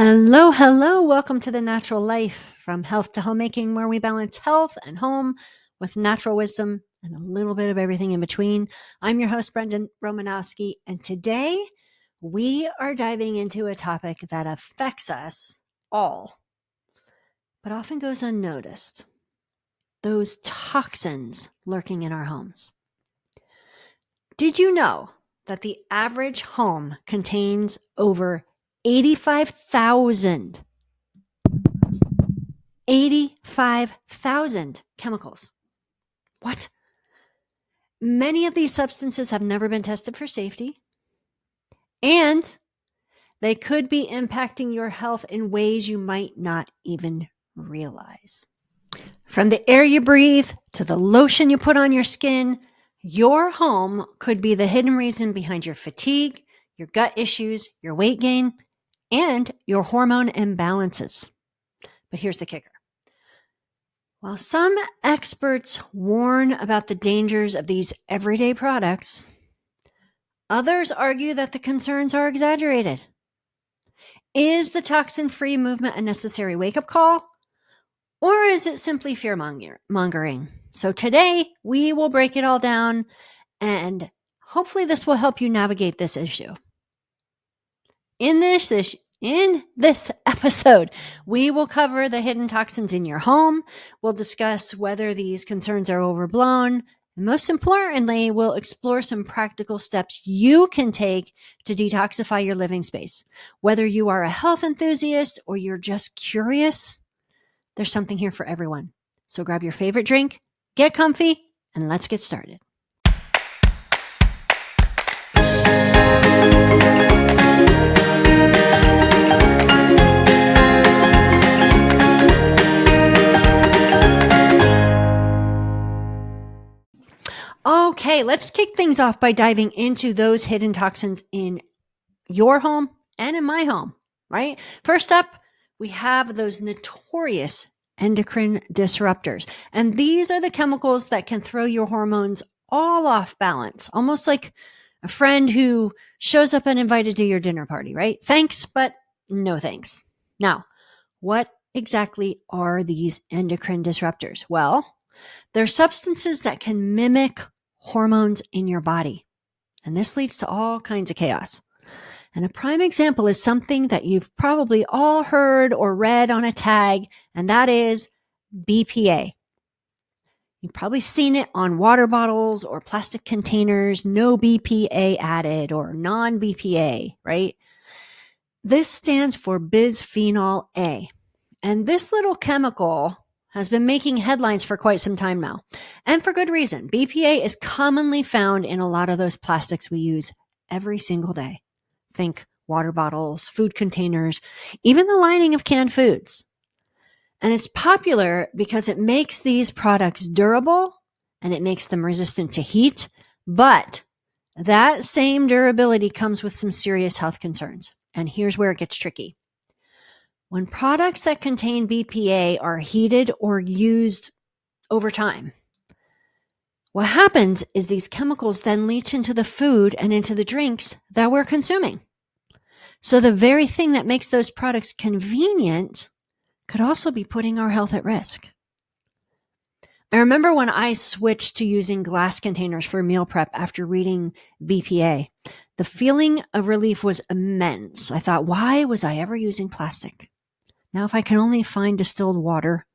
Hello, hello. Welcome to The Natural Life, from health to homemaking, where we balance health and home with natural wisdom and a little bit of everything in between. I'm your host, Brendan Romanowski, and today we are diving into a topic that affects us all, but often goes unnoticed: those toxins lurking in our homes. Did you know that the average home contains over 85,000 chemicals? What? Many of these substances have never been tested for safety, and they could be impacting your health in ways you might not even realize. From the air you breathe to the lotion you put on your skin, your home could be the hidden reason behind your fatigue, your gut issues, your weight gain, and your hormone imbalances. But here's the kicker. While some experts warn about the dangers of these everyday products, others argue that the concerns are exaggerated. Is the toxin-free movement a necessary wake-up call, or is it simply fear-mongering? So today, we will break it all down, and hopefully this will help you navigate this issue. In this episode, we will cover the hidden toxins in your home. We'll discuss whether these concerns are overblown. And most importantly, we'll explore some practical steps you can take to detoxify your living space. Whether you are a health enthusiast or you're just curious, there's something here for everyone. So grab your favorite drink, get comfy, and let's get started. Okay, let's kick things off by diving into those hidden toxins in your home and in my home, right? First up, we have those notorious endocrine disruptors. And these are the chemicals that can throw your hormones all off balance, almost like a friend who shows up uninvited to your dinner party, right? Thanks, but no thanks. Now, what exactly are these endocrine disruptors? Well, they're substances that can mimic hormones in your body. And this leads to all kinds of chaos. And a prime example is something that you've probably all heard or read on a tag, and that is BPA. You've probably seen it on water bottles or plastic containers, no BPA added or non-BPA, right? This stands for bisphenol A. And this little chemical has been making headlines for quite some time now. And for good reason. BPA is commonly found in a lot of those plastics we use every single day. Think water bottles, food containers, even the lining of canned foods. And it's popular because it makes these products durable and it makes them resistant to heat. But that same durability comes with some serious health concerns. And here's where it gets tricky. When products that contain BPA are heated or used over time, what happens is these chemicals then leach into the food and into the drinks that we're consuming. So the very thing that makes those products convenient could also be putting our health at risk. I remember when I switched to using glass containers for meal prep after reading BPA, the feeling of relief was immense. I thought, why was I ever using plastic? Now, if I can only find distilled water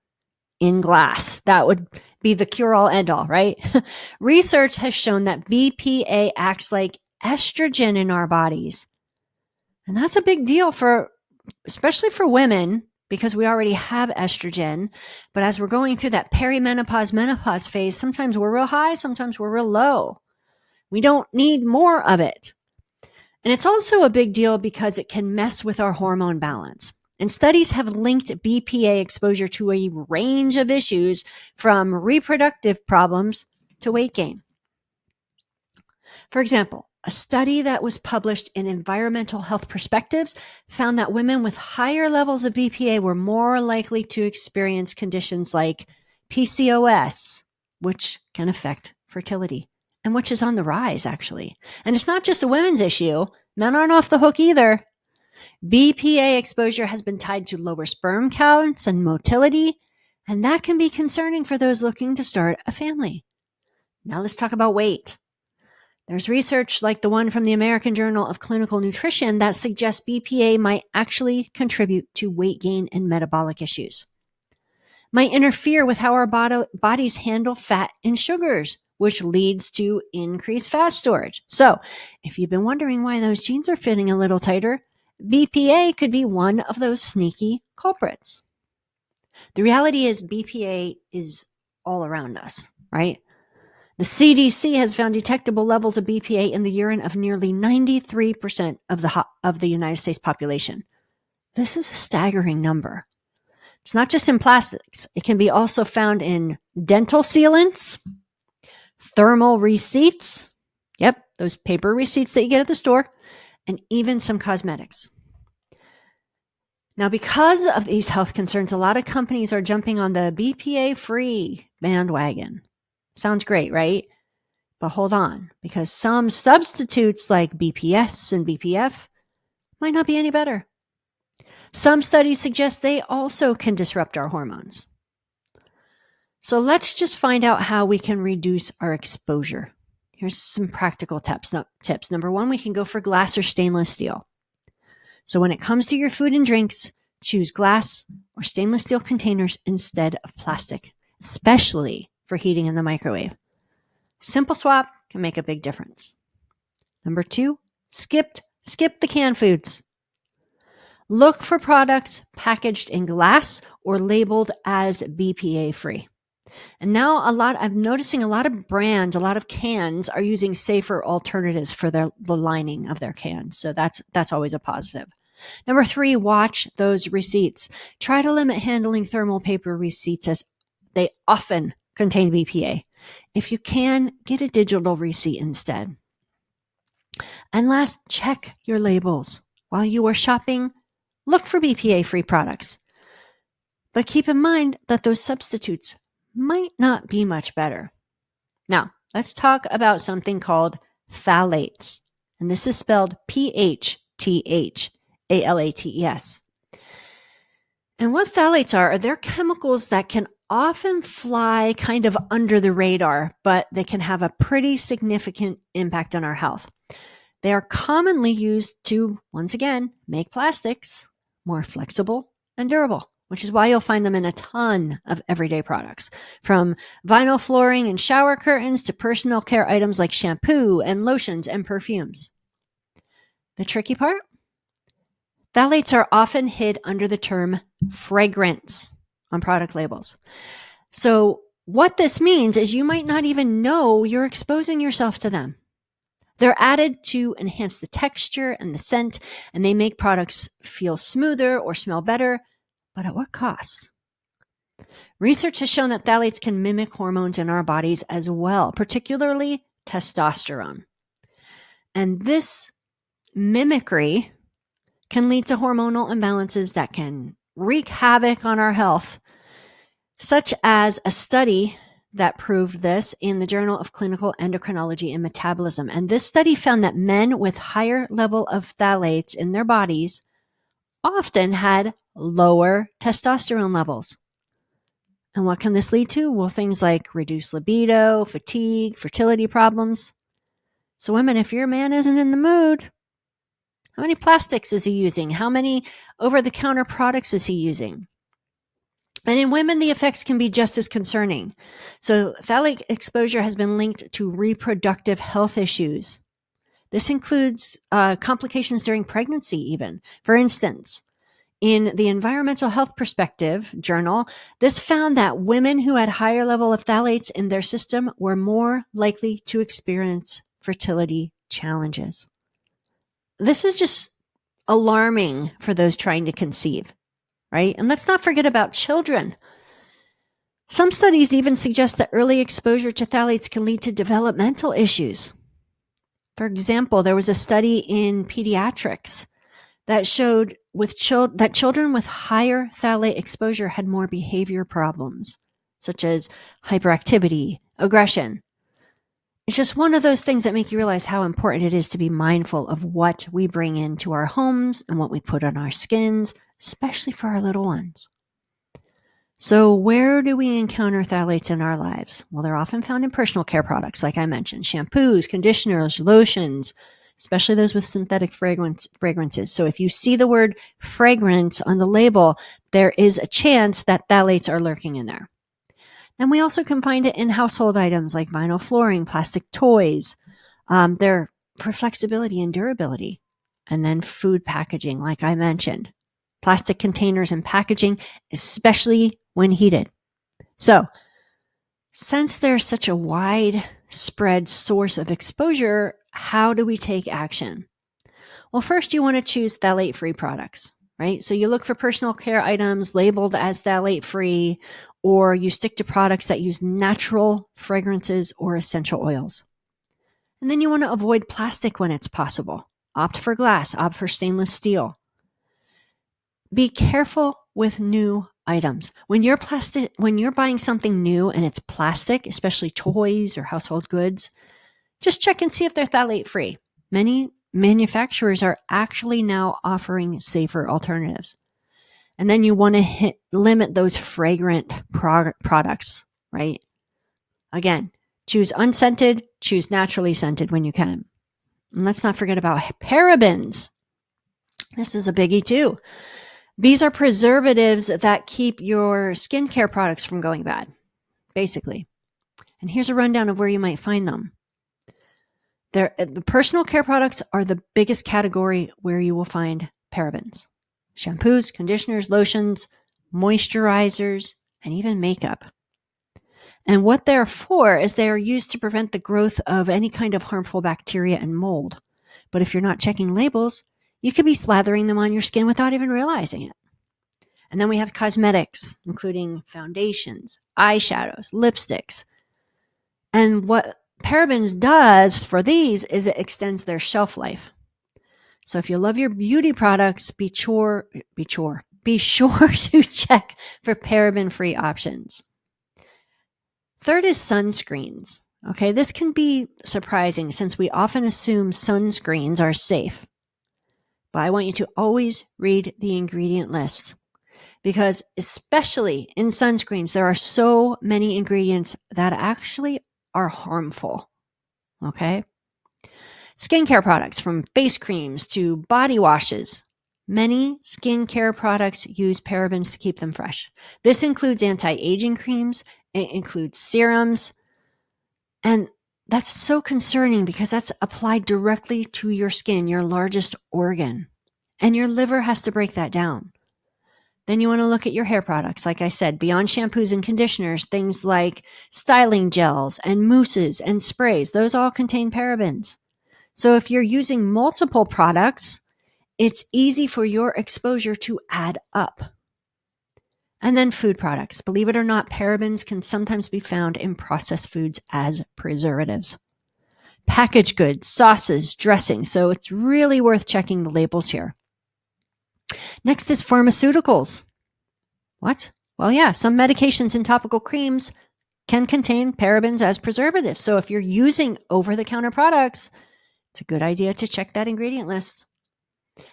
in glass, that would be the cure-all end-all, right? Research has shown that BPA acts like estrogen in our bodies. And that's a big deal especially for women, because we already have estrogen. But as we're going through that perimenopause, menopause phase, sometimes we're real high, sometimes we're real low. We don't need more of it. And it's also a big deal because it can mess with our hormone balance. And studies have linked BPA exposure to a range of issues, from reproductive problems to weight gain. For example, a study that was published in Environmental Health Perspectives found that women with higher levels of BPA were more likely to experience conditions like PCOS, which can affect fertility, and which is on the rise, actually. And it's not just a women's issue. Men aren't off the hook either. BPA exposure has been tied to lower sperm counts and motility, and that can be concerning for those looking to start a family. Now let's talk about weight. There's research like the one from the American Journal of Clinical Nutrition that suggests BPA might actually contribute to weight gain and metabolic issues. Might interfere with how our bodies handle fat and sugars, which leads to increased fat storage. So if you've been wondering why those jeans are fitting a little tighter, BPA could be one of those sneaky culprits. The reality is BPA is all around us, right? The CDC has found detectable levels of BPA in the urine of nearly 93% of the United States population. This is a staggering number. It's not just in plastics. It can be also found in dental sealants, thermal receipts, yep, those paper receipts that you get at the store, and even some cosmetics. Now, because of these health concerns, a lot of companies are jumping on the BPA-free bandwagon. Sounds great, right? But hold on, because some substitutes like BPS and BPF might not be any better. Some studies suggest they also can disrupt our hormones. So let's just find out how we can reduce our exposure. Here's some practical tips. Number one, we can go for glass or stainless steel. So when it comes to your food and drinks, choose glass or stainless steel containers instead of plastic, especially for heating in the microwave. Simple swap can make a big difference. Number two, skip the canned foods. Look for products packaged in glass or labeled as BPA free. And now I'm noticing a lot of brands, a lot of cans are using safer alternatives for the lining of their cans. So that's always a positive. Number three, watch those receipts. Try to limit handling thermal paper receipts as they often contain BPA. If you can, get a digital receipt instead. And last, check your labels. While you are shopping, look for BPA-free products. But keep in mind that those substitutes might not be much better. Now, let's talk about something called phthalates. And this is spelled PHTHALATES. And what phthalates are they're chemicals that can often fly kind of under the radar, but they can have a pretty significant impact on our health. They are commonly used to, once again, make plastics more flexible and durable, which is why you'll find them in a ton of everyday products, from vinyl flooring and shower curtains to personal care items like shampoo and lotions and perfumes. The tricky part? Phthalates are often hid under the term fragrance on product labels. So what this means is you might not even know you're exposing yourself to them. They're added to enhance the texture and the scent, and they make products feel smoother or smell better, but at what cost? Research has shown that phthalates can mimic hormones in our bodies as well, particularly testosterone. And this mimicry can lead to hormonal imbalances that can wreak havoc on our health, such as a study that proved this in the Journal of Clinical Endocrinology and Metabolism. And this study found that men with higher level of phthalates in their bodies often had lower testosterone levels. And what can this lead to? Well, things like reduced libido, fatigue, fertility problems. So women, if your man isn't in the mood, how many plastics is he using? How many over-the-counter products is he using? And in women, the effects can be just as concerning. So phthalate exposure has been linked to reproductive health issues. This includes complications during pregnancy even. For instance, in the Environmental Health Perspective journal, this found that women who had higher level of phthalates in their system were more likely to experience fertility challenges. This is just alarming for those trying to conceive, right? And let's not forget about children. Some studies even suggest that early exposure to phthalates can lead to developmental issues. For example, there was a study in pediatrics that showed that children with higher phthalate exposure had more behavior problems, such as hyperactivity, aggression. It's just one of those things that make you realize how important it is to be mindful of what we bring into our homes and what we put on our skins, especially for our little ones. So where do we encounter phthalates in our lives? Well, they're often found in personal care products, like I mentioned, shampoos, conditioners, lotions, especially those with synthetic fragrances. So if you see the word fragrance on the label, there is a chance that phthalates are lurking in there. And we also can find it in household items like vinyl flooring, plastic toys. They're for flexibility and durability. And then food packaging, like I mentioned. Plastic containers and packaging, especially when heated. So, since there's such a widespread source of exposure, how do we take action? Well, first, you want to choose phthalate-free products, right? So you look for personal care items labeled as phthalate-free, or you stick to products that use natural fragrances or essential oils. And then you want to avoid plastic when it's possible. Opt for glass, opt for stainless steel. Be careful with new items. When you're buying something new and it's plastic, especially toys or household goods, just check and see if they're phthalate free. Many manufacturers are actually now offering safer alternatives. And then you want to limit those fragrant products, right? Again, choose unscented, choose naturally scented when you can. And let's not forget about parabens. This is a biggie too. These are preservatives that keep your skincare products from going bad, basically. And here's a rundown of where you might find them. The personal care products are the biggest category where you will find parabens. Shampoos, conditioners, lotions, moisturizers, and even makeup. And what they're for is they are used to prevent the growth of any kind of harmful bacteria and mold. But if you're not checking labels, you could be slathering them on your skin without even realizing it. And then we have cosmetics, including foundations, eyeshadows, lipsticks. And what parabens does for these is it extends their shelf life. So if you love your beauty products, be sure to check for paraben-free options. Third is sunscreens. Okay, this can be surprising since we often assume sunscreens are safe. But I want you to always read the ingredient list, because especially in sunscreens, there are so many ingredients that actually are harmful. Okay? Skincare products, from face creams to body washes. Many skincare products use parabens to keep them fresh. This includes anti-aging creams, it includes serums, and that's so concerning because that's applied directly to your skin, your largest organ, and your liver has to break that down. Then you want to look at your hair products. Like I said, beyond shampoos and conditioners, things like styling gels and mousses and sprays, those all contain parabens. So if you're using multiple products, it's easy for your exposure to add up. And then food products. Believe it or not, parabens can sometimes be found in processed foods as preservatives. Packaged goods, sauces, dressings. So it's really worth checking the labels here. Next is pharmaceuticals. What? Well, yeah, some medications and topical creams can contain parabens as preservatives. So if you're using over-the-counter products, it's a good idea to check that ingredient list.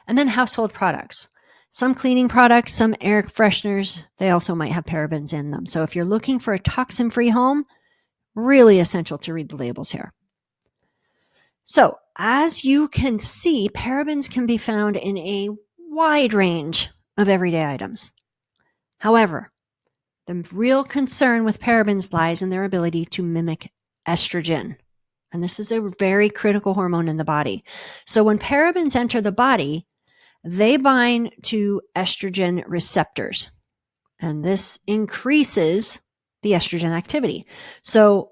And then household products. Some cleaning products, some air fresheners, they also might have parabens in them. So if you're looking for a toxin-free home, really essential to read the labels here. So as you can see, parabens can be found in a wide range of everyday items. However, the real concern with parabens lies in their ability to mimic estrogen. And this is a very critical hormone in the body. So when parabens enter the body, they bind to estrogen receptors. And this increases the estrogen activity. So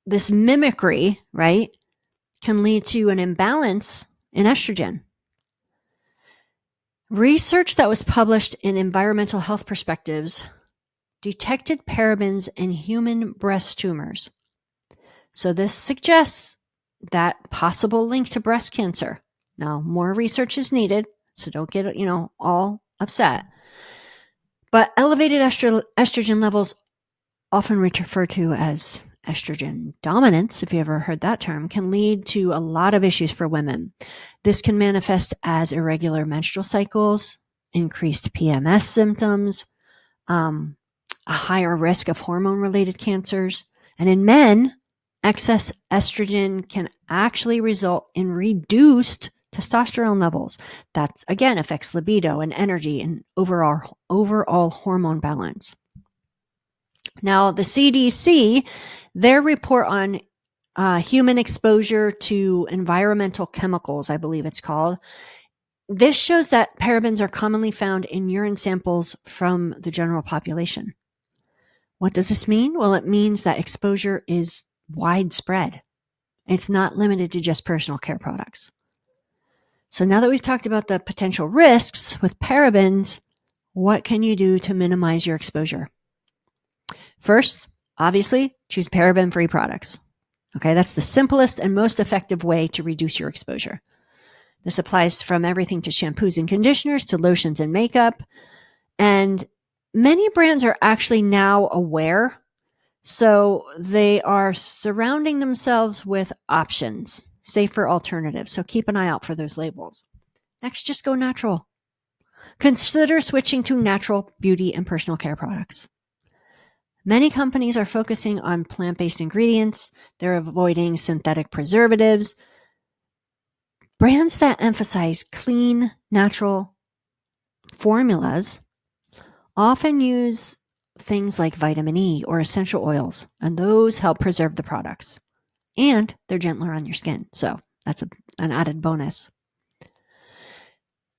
this mimicry, right, can lead to an imbalance in estrogen. Research that was published in Environmental Health Perspectives detected parabens in human breast tumors. So this suggests that possible link to breast cancer. Now, more research is needed, so don't get, all upset. But elevated estrogen levels, often referred to as Estrogen dominance, if you ever heard that term, can lead to a lot of issues for women. This can manifest as irregular menstrual cycles, increased PMS symptoms, a higher risk of hormone-related cancers. And in men, excess estrogen can actually result in reduced testosterone levels. That, again, affects libido and energy and overall hormone balance. Now, the CDC, their report on human exposure to environmental chemicals, I believe it's called, this shows that parabens are commonly found in urine samples from the general population. What does this mean? Well, it means that exposure is widespread. It's not limited to just personal care products. So now that we've talked about the potential risks with parabens, what can you do to minimize your exposure? First, obviously, choose paraben-free products. Okay, that's the simplest and most effective way to reduce your exposure. This applies from everything to shampoos and conditioners to lotions and makeup. And many brands are actually now aware, so they are surrounding themselves with options, safer alternatives. So keep an eye out for those labels. Next, just go natural. Consider switching to natural beauty and personal care products. Many companies are focusing on plant-based ingredients. They're avoiding synthetic preservatives. Brands that emphasize clean, natural formulas often use things like vitamin E or essential oils, and those help preserve the products. And they're gentler on your skin, so that's an added bonus.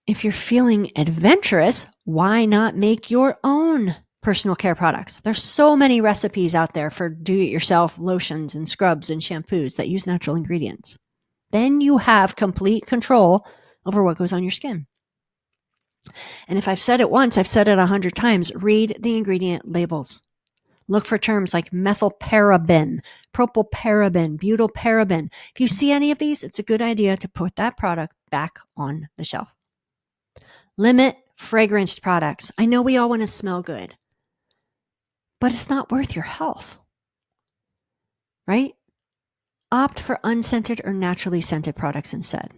If you're feeling adventurous, why not make your own personal care products? There's so many recipes out there for do-it-yourself lotions and scrubs and shampoos that use natural ingredients. Then you have complete control over what goes on your skin. And if I've said it once, I've said it 100 times. Read the ingredient labels. Look for terms like methylparaben, propylparaben, butylparaben. If you see any of these, it's a good idea to put that product back on the shelf. Limit fragranced products. I know we all want to smell good, but it's not worth your health, right? Opt for unscented or naturally scented products instead.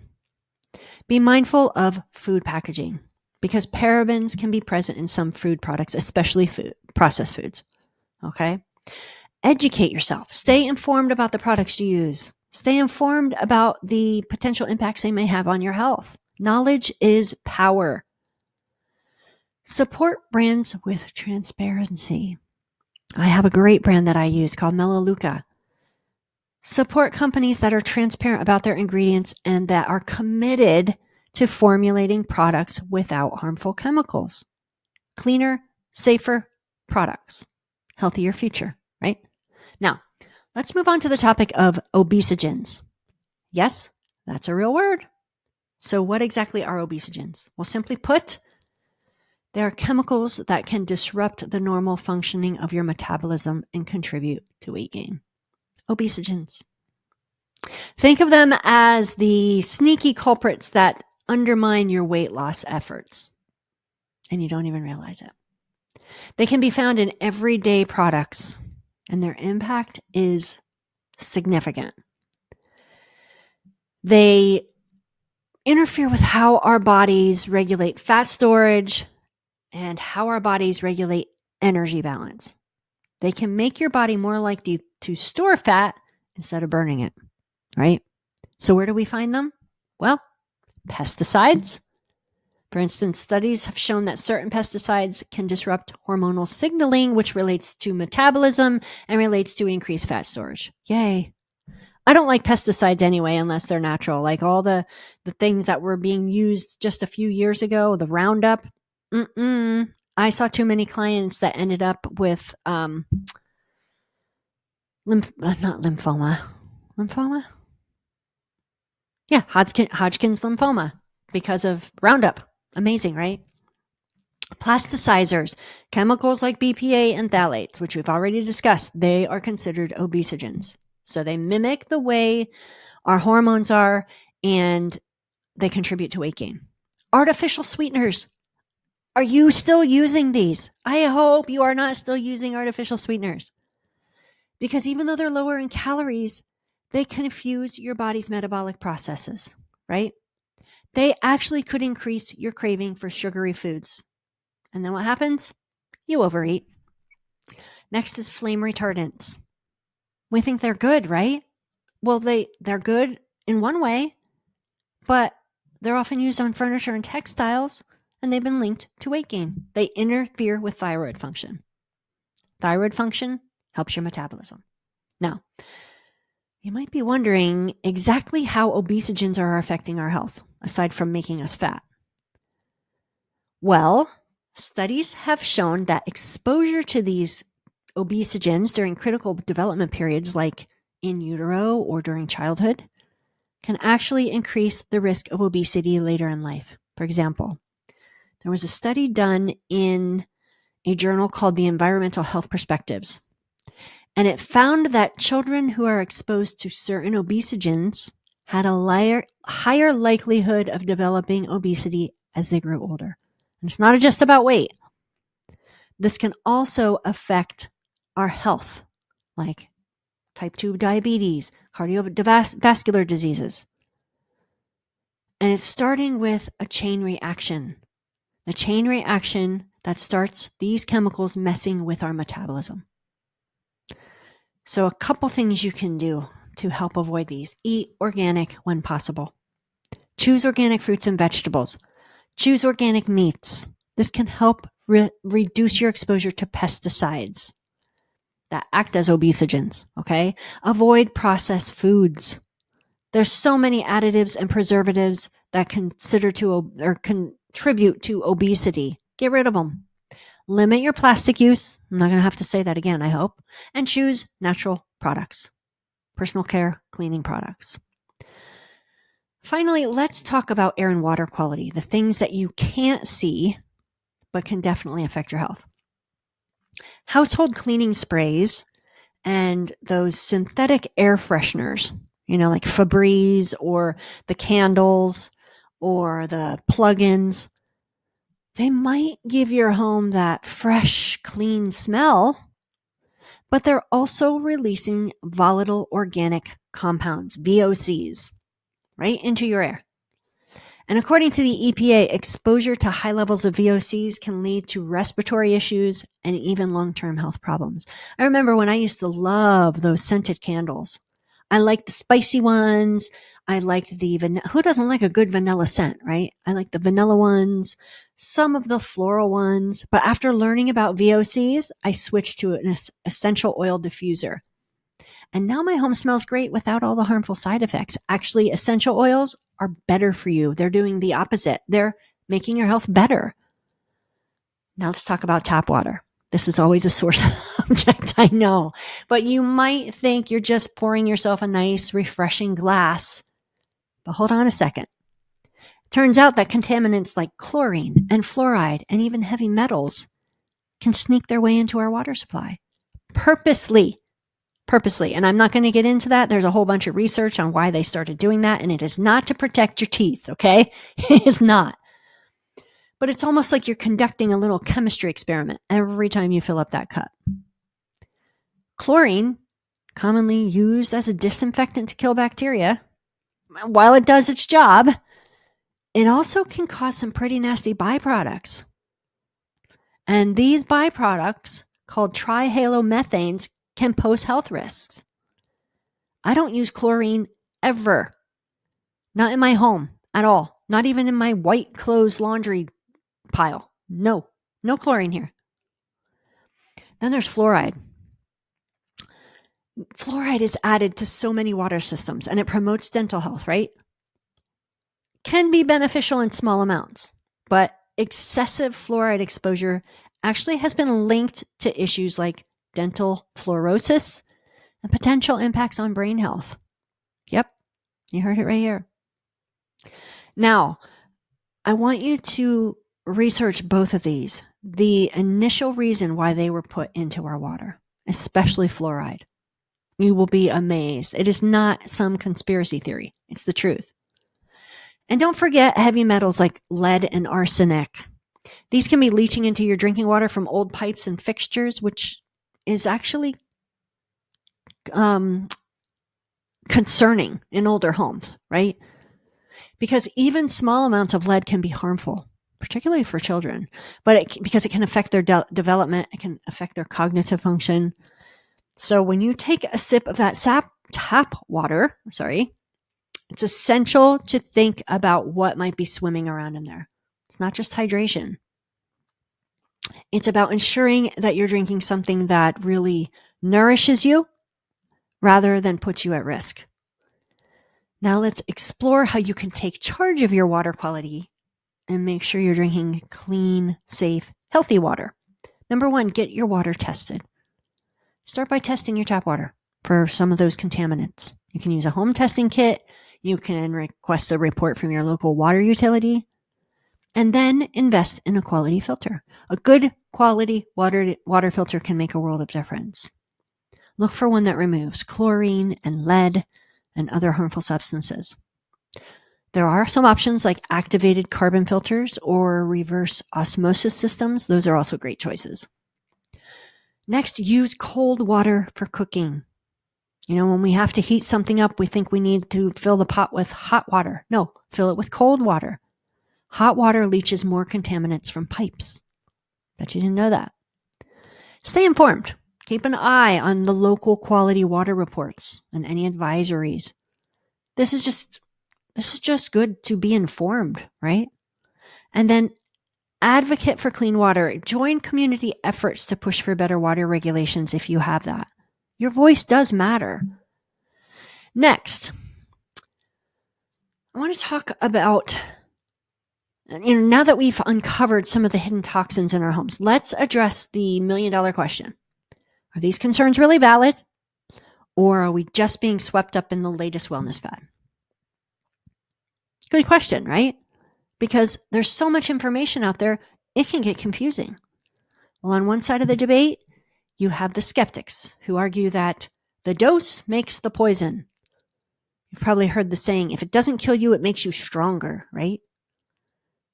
Be mindful of food packaging because parabens can be present in some food products, especially processed foods. Okay? Educate yourself. Stay informed about the products you use. Stay informed about the potential impacts they may have on your health. Knowledge is power. Support brands with transparency. I have a great brand that I use called Melaleuca. Support companies that are transparent about their ingredients and that are committed to formulating products without harmful chemicals. Cleaner, safer products. Healthier future, right? Now, let's move on to the topic of obesogens. Yes, that's a real word. So what exactly are obesogens? Well, simply put, they are chemicals that can disrupt the normal functioning of your metabolism and contribute to weight gain. Obesogens. Think of them as the sneaky culprits that undermine your weight loss efforts, and you don't even realize it. They can be found in everyday products, and their impact is significant. They interfere with how our bodies regulate fat storage and how our bodies regulate energy balance. They can make your body more likely to store fat instead of burning it, right? So where do we find them? Well, pesticides. For instance, studies have shown that certain pesticides can disrupt hormonal signaling, which relates to metabolism and relates to increased fat storage. Yay. I don't like pesticides anyway, unless they're natural. Like all the things that were being used just a few years ago, the Roundup. I saw too many clients that ended up with not lymphoma. Lymphoma? Yeah, Hodgkin's lymphoma because of Roundup. Amazing, right? Plasticizers, chemicals like BPA and phthalates, which we've already discussed, they are considered obesogens. So they mimic the way our hormones are and they contribute to weight gain. Artificial sweeteners. Are you still using these? I hope you are not still using artificial sweeteners. because even though they're lower in calories, they confuse your body's metabolic processes, right? They actually could increase your craving for sugary foods. And then what happens? You overeat. Next is flame retardants. We think they're good, right? Well, they're good in one way, but they're often used on furniture and textiles, and they've been linked to weight gain. They interfere with thyroid function. Thyroid function helps your metabolism. Now, you might be wondering exactly how obesogens are affecting our health, aside from making us fat. Well, studies have shown that exposure to these obesogens during critical development periods like in utero or during childhood can actually increase the risk of obesity later in life. For example, there was a study done in a journal called the Environmental Health Perspectives, and it found that children who are exposed to certain obesogens had a higher likelihood of developing obesity as they grew older. And it's not just about weight. This can also affect our health, like type 2 diabetes, cardiovascular diseases. And it's starting with a chain reaction that starts these chemicals messing with our metabolism. So a couple things you can do to help avoid these. Eat organic when possible. Choose organic fruits and vegetables. Choose organic meats. This can help reduce your exposure to pesticides that act as obesogens, okay? Avoid processed foods. There's so many additives and preservatives that contribute to obesity. Get rid of them. Limit your plastic use. I'm not going to have to say that again, I hope. And choose natural products, personal care, cleaning products. Finally, let's talk about air and water quality, the things that you can't see but can definitely affect your health. Household cleaning sprays and those synthetic air fresheners, like Febreze or the candles or the plugins, they might give your home that fresh, clean smell, but they're also releasing volatile organic compounds, VOCs, right into your air. And according to the EPA, exposure to high levels of VOCs can lead to respiratory issues and even long-term health problems. I remember when I used to love those scented candles. I liked the spicy ones. I liked the vanilla. Who doesn't like a good vanilla scent, right? I like the vanilla ones, some of the floral ones. But after learning about VOCs, I switched to an essential oil diffuser. And now my home smells great without all the harmful side effects. Actually, essential oils are better for you. They're doing the opposite. They're making your health better. Now let's talk about tap water. This is always a sore subject, I know. But you might think you're just pouring yourself a nice, refreshing glass. But hold on a second. Turns out that contaminants like chlorine and fluoride and even heavy metals can sneak their way into our water supply. Purposely. And I'm not going to get into that. There's a whole bunch of research on why they started doing that, and it is not to protect your teeth, okay? It is not. But it's almost like you're conducting a little chemistry experiment every time you fill up that cup. Chlorine, commonly used as a disinfectant to kill bacteria, while it does its job, it also can cause some pretty nasty byproducts. And these byproducts, called trihalomethanes, can pose health risks. I don't use chlorine ever. Not in my home at all. Not even in my white clothes laundry pile. No chlorine here. Then there's fluoride. Fluoride is added to so many water systems and it promotes dental health, right? Can be beneficial in small amounts, but excessive fluoride exposure actually has been linked to issues like dental fluorosis and potential impacts on brain health. Yep, you heard it right here. Now, I want you to research both of these, the initial reason why they were put into our water, especially fluoride. You will be amazed. It is not some conspiracy theory. It's the truth. And don't forget heavy metals like lead and arsenic. These can be leaching into your drinking water from old pipes and fixtures, which is actually concerning in older homes, right? Because even small amounts of lead can be harmful, particularly for children, but because it can affect their development, it can affect their cognitive function. So when you take a sip of that tap water, it's essential to think about what might be swimming around in there. It's not just hydration. It's about ensuring that you're drinking something that really nourishes you rather than puts you at risk. Now let's explore how you can take charge of your water quality and make sure you're drinking clean, safe, healthy water. Number one, get your water tested. Start by testing your tap water for some of those contaminants. You can use a home testing kit. You can request a report from your local water utility, and then invest in a quality filter. A good quality water filter can make a world of difference. Look for one that removes chlorine and lead and other harmful substances. There are some options like activated carbon filters or reverse osmosis systems. Those are also great choices. Next, use cold water for cooking. When we have to heat something up, we think we need to fill the pot with hot water. No, fill it with cold water. Hot water leaches more contaminants from pipes. Bet you didn't know that. Stay informed. Keep an eye on the local quality water reports and any advisories. This is just good to be informed, right? And then advocate for clean water. Join community efforts to push for better water regulations if you have that. Your voice does matter. Next, I want to talk about, now that we've uncovered some of the hidden toxins in our homes, let's address the $1 million question. Are these concerns really valid? Or are we just being swept up in the latest wellness fad? Good question, right? Because there's so much information out there, it can get confusing. Well, on one side of the debate, you have the skeptics who argue that the dose makes the poison. You've probably heard the saying, if it doesn't kill you, it makes you stronger, right?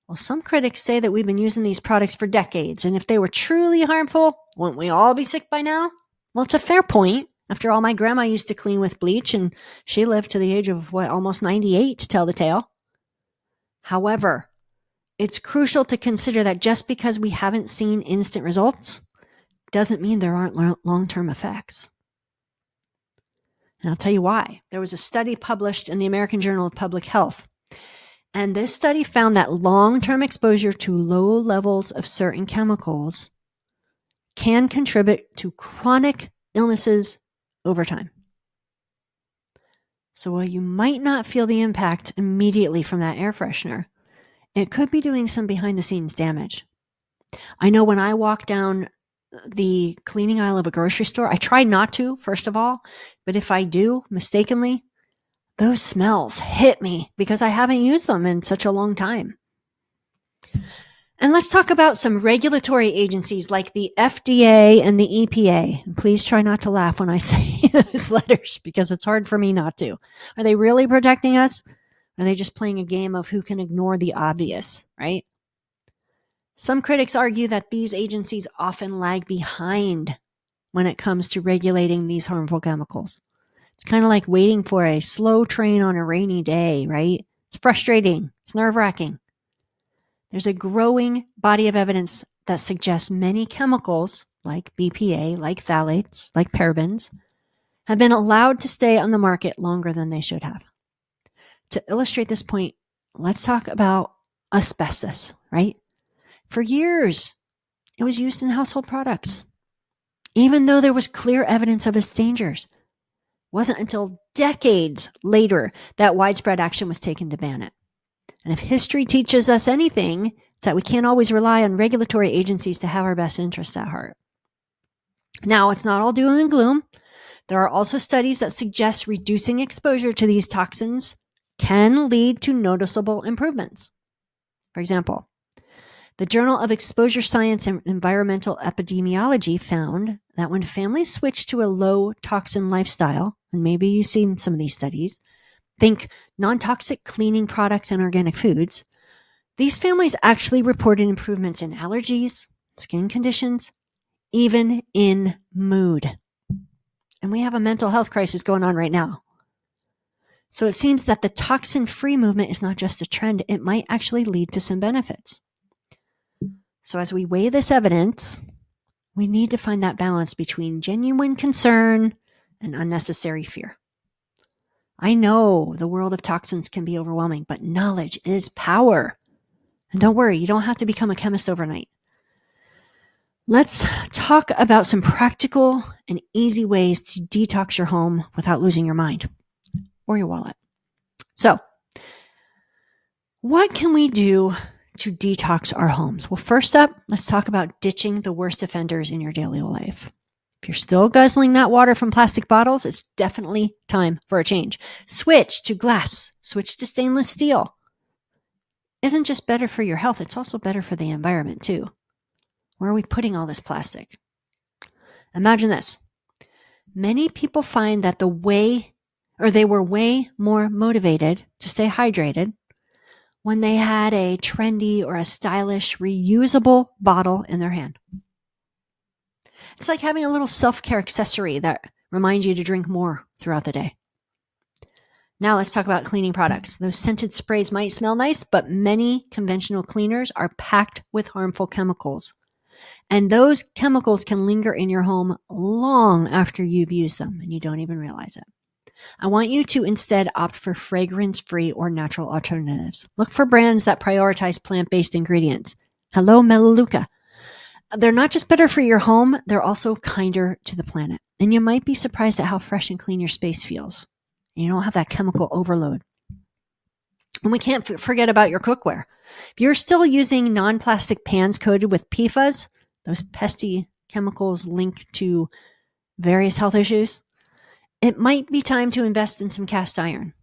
Well, some critics say that we've been using these products for decades, and if they were truly harmful, wouldn't we all be sick by now? Well, it's a fair point. After all, my grandma used to clean with bleach, and she lived to the age of, almost 98 to tell the tale. However, it's crucial to consider that just because we haven't seen instant results doesn't mean there aren't long-term effects. And I'll tell you why. There was a study published in the American Journal of Public Health, and this study found that long-term exposure to low levels of certain chemicals can contribute to chronic illnesses over time. So while you might not feel the impact immediately from that air freshener, it could be doing some behind-the-scenes damage. I know when I walk down the cleaning aisle of a grocery store, I try not to, first of all, but if I do, mistakenly, those smells hit me because I haven't used them in such a long time. And let's talk about some regulatory agencies like the FDA and the EPA. And please try not to laugh when I say those letters because it's hard for me not to. Are they really protecting us? Are they just playing a game of who can ignore the obvious, right? Some critics argue that these agencies often lag behind when it comes to regulating these harmful chemicals. It's kind of like waiting for a slow train on a rainy day, right? It's frustrating. It's nerve-wracking. There's a growing body of evidence that suggests many chemicals, like BPA, like phthalates, like parabens, have been allowed to stay on the market longer than they should have. To illustrate this point, let's talk about asbestos, right? For years, it was used in household products, even though there was clear evidence of its dangers. It wasn't until decades later that widespread action was taken to ban it. And if history teaches us anything, it's that we can't always rely on regulatory agencies to have our best interests at heart. Now, it's not all doom and gloom. There are also studies that suggest reducing exposure to these toxins can lead to noticeable improvements. For example, the Journal of Exposure Science and Environmental Epidemiology found that when families switch to a low toxin lifestyle, and maybe you've seen some of these studies, think non-toxic cleaning products and organic foods, these families actually reported improvements in allergies, skin conditions, even in mood. And we have a mental health crisis going on right now. So it seems that the toxin-free movement is not just a trend, it might actually lead to some benefits. So as we weigh this evidence, we need to find that balance between genuine concern and unnecessary fear. I know the world of toxins can be overwhelming, but knowledge is power. And don't worry, you don't have to become a chemist overnight. Let's talk about some practical and easy ways to detox your home without losing your mind or your wallet. So, what can we do to detox our homes? Well, first up, let's talk about ditching the worst offenders in your daily life. If you're still guzzling that water from plastic bottles, it's definitely time for a change. Switch to glass, switch to stainless steel. Isn't just better for your health, it's also better for the environment too. Where are we putting all this plastic? Imagine this. Many people find that they were way more motivated to stay hydrated when they had a trendy or a stylish reusable bottle in their hand. It's like having a little self-care accessory that reminds you to drink more throughout the day. Now let's talk about cleaning products. Those scented sprays might smell nice, but many conventional cleaners are packed with harmful chemicals. And those chemicals can linger in your home long after you've used them and you don't even realize it. I want you to instead opt for fragrance-free or natural alternatives. Look for brands that prioritize plant-based ingredients. Hello, Melaleuca. They're not just better for your home, they're also kinder to the planet. And you might be surprised at how fresh and clean your space feels. You don't have that chemical overload. And we can't forget about your cookware. If you're still using non-plastic pans coated with PFAS, those pesky chemicals linked to various health issues, it might be time to invest in some cast iron.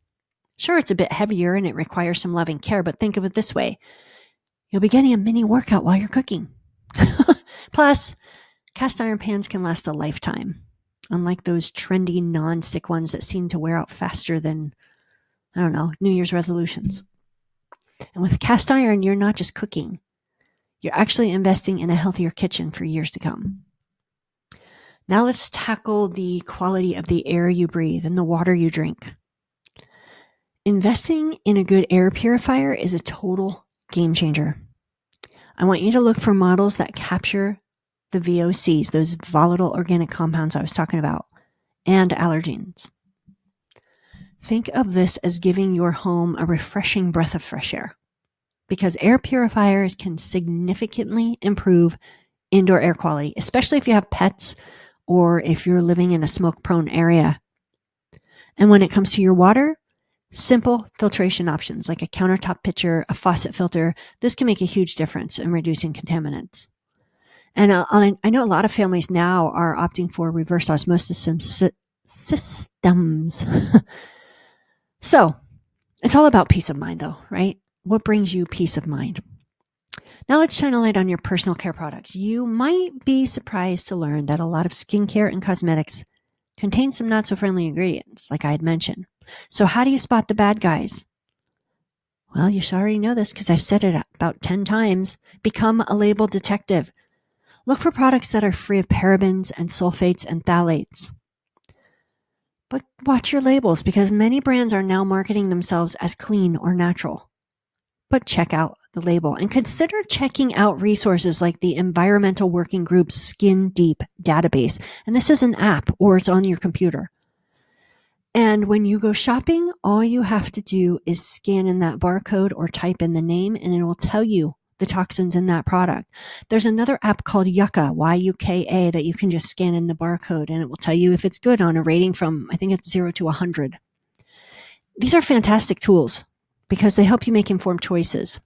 Sure, it's a bit heavier and it requires some loving care, but think of it this way. You'll be getting a mini workout while you're cooking. Plus, cast iron pans can last a lifetime, unlike those trendy non-stick ones that seem to wear out faster than, New Year's resolutions. And with cast iron, you're not just cooking. You're actually investing in a healthier kitchen for years to come. Now let's tackle the quality of the air you breathe and the water you drink. Investing in a good air purifier is a total game changer. I want you to look for models that capture the VOCs, those volatile organic compounds I was talking about, and allergens. Think of this as giving your home a refreshing breath of fresh air, because air purifiers can significantly improve indoor air quality, especially if you have pets or if you're living in a smoke-prone area. And when it comes to your water, simple filtration options like a countertop pitcher, a faucet filter, this can make a huge difference in reducing contaminants. And I know a lot of families now are opting for reverse osmosis systems. So it's all about peace of mind though, right? What brings you peace of mind? Now let's shine a light on your personal care products. You might be surprised to learn that a lot of skincare and cosmetics contain some not so friendly ingredients, like I had mentioned. So how do you spot the bad guys? Well, you should already know this because I've said it about 10 times. Become a label detective. Look for products that are free of parabens and sulfates and phthalates. But watch your labels because many brands are now marketing themselves as clean or natural. But check out the label and consider checking out resources like the Environmental Working Group's Skin Deep database. And this is an app or it's on your computer. And when you go shopping, all you have to do is scan in that barcode or type in the name and it will tell you the toxins in that product. There's another app called Yucca, Y-U-K-A, that you can just scan in the barcode and it will tell you if it's good on a rating from, I think it's 0 to 100. These are fantastic tools because they help you make informed choices.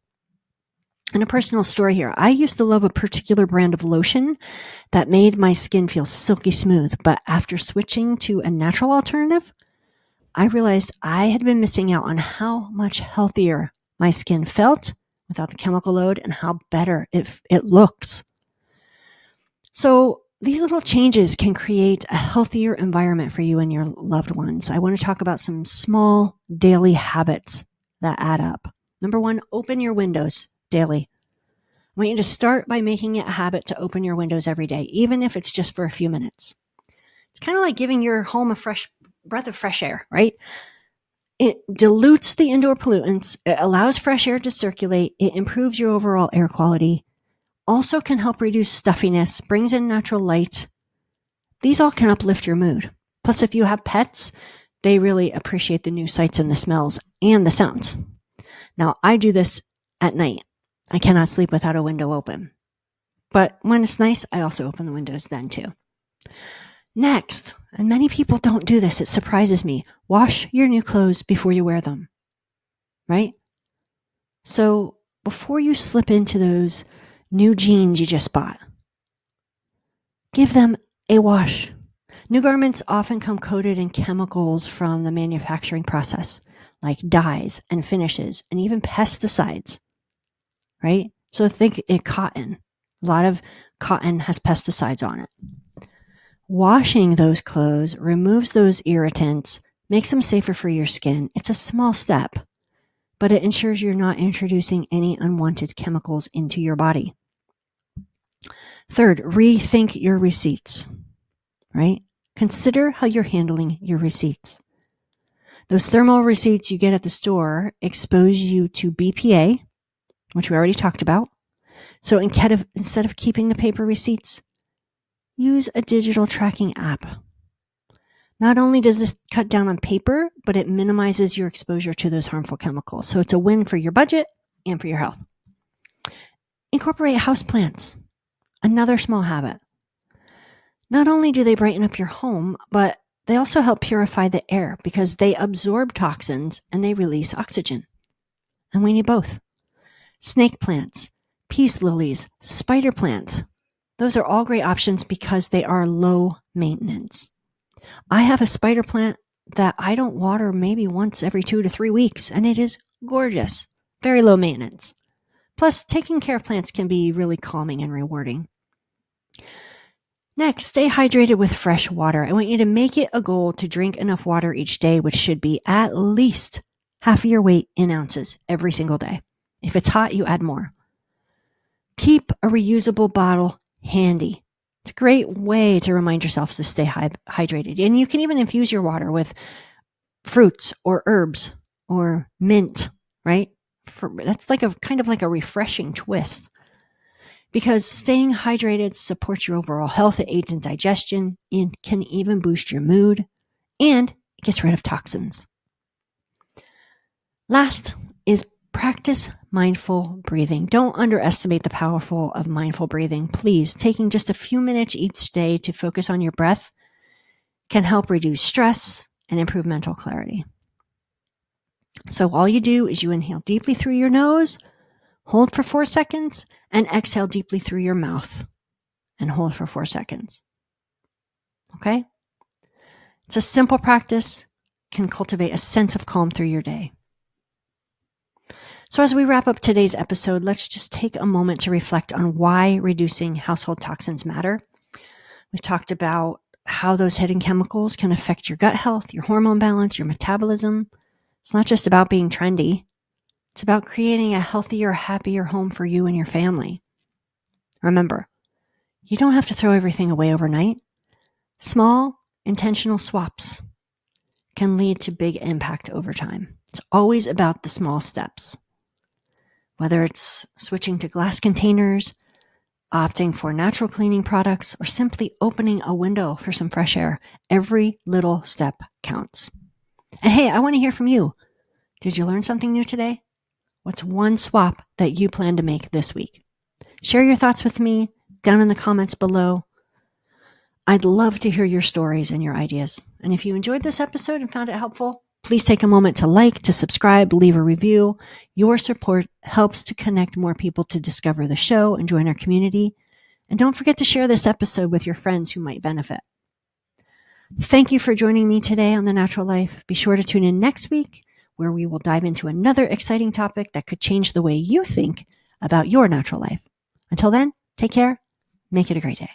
And a personal story here. I used to love a particular brand of lotion that made my skin feel silky smooth, but after switching to a natural alternative, I realized I had been missing out on how much healthier my skin felt without the chemical load and how better it looks. So these little changes can create a healthier environment for you and your loved ones. I want to talk about some small daily habits that add up. Number 1, open your windows daily. I want you to start by making it a habit to open your windows every day, even if it's just for a few minutes. It's kind of like giving your home a fresh breath of fresh air, right? It dilutes the indoor pollutants. It allows fresh air to circulate. It improves your overall air quality. Also can help reduce stuffiness, brings in natural light. These all can uplift your mood. Plus, if you have pets, they really appreciate the new sights and the smells and the sounds. Now, I do this at night. I cannot sleep without a window open. But when it's nice, I also open the windows then too. Next, and many people don't do this, it surprises me, wash your new clothes before you wear them, right? So before you slip into those new jeans you just bought, give them a wash. New garments often come coated in chemicals from the manufacturing process, like dyes and finishes and even pesticides, right? So think cotton. A lot of cotton has pesticides on it. Washing those clothes removes those irritants, makes them safer for your skin. It's a small step, but it ensures you're not introducing any unwanted chemicals into your body. Third, rethink your receipts, right? Consider how you're handling your receipts. Those thermal receipts you get at the store expose you to BPA, which we already talked about. So instead of keeping the paper receipts, use a digital tracking app. Not only does this cut down on paper, but it minimizes your exposure to those harmful chemicals. So it's a win for your budget and for your health. Incorporate houseplants. Another small habit. Not only do they brighten up your home, but they also help purify the air because they absorb toxins and they release oxygen. And we need both. Snake plants, peace lilies, spider plants. Those are all great options because they are low maintenance. I have a spider plant that I don't water maybe once every 2 to 3 weeks, and it is gorgeous. Very low maintenance. Plus, taking care of plants can be really calming and rewarding. Next, stay hydrated with fresh water. I want you to make it a goal to drink enough water each day, which should be at least half of your weight in ounces every single day. If it's hot, you add more. Keep a reusable bottle handy. It's a great way to remind yourself to stay hydrated. And you can even infuse your water with fruits or herbs or mint, right? That's like a kind of like a refreshing twist. Because staying hydrated supports your overall health, it aids in digestion, and can even boost your mood, and it gets rid of toxins. Last is practice mindful breathing. Don't underestimate the power of mindful breathing. Please, taking just a few minutes each day to focus on your breath can help reduce stress and improve mental clarity. So all you do is you inhale deeply through your nose, hold for 4 seconds, and exhale deeply through your mouth and hold for 4 seconds. Okay? It's a simple practice, can cultivate a sense of calm through your day. So as we wrap up today's episode, let's just take a moment to reflect on why reducing household toxins matter. We've talked about how those hidden chemicals can affect your gut health, your hormone balance, your metabolism. It's not just about being trendy. It's about creating a healthier, happier home for you and your family. Remember, you don't have to throw everything away overnight. Small, intentional swaps can lead to big impact over time. It's always about the small steps. Whether it's switching to glass containers, opting for natural cleaning products, or simply opening a window for some fresh air, every little step counts. And hey, I want to hear from you. Did you learn something new today? What's one swap that you plan to make this week? Share your thoughts with me down in the comments below. I'd love to hear your stories and your ideas. And if you enjoyed this episode and found it helpful, please take a moment to like, to subscribe, leave a review. Your support helps to connect more people to discover the show and join our community. And don't forget to share this episode with your friends who might benefit. Thank you for joining me today on The Natural Life. Be sure to tune in next week, where we will dive into another exciting topic that could change the way you think about your natural life. Until then, take care. Make it a great day.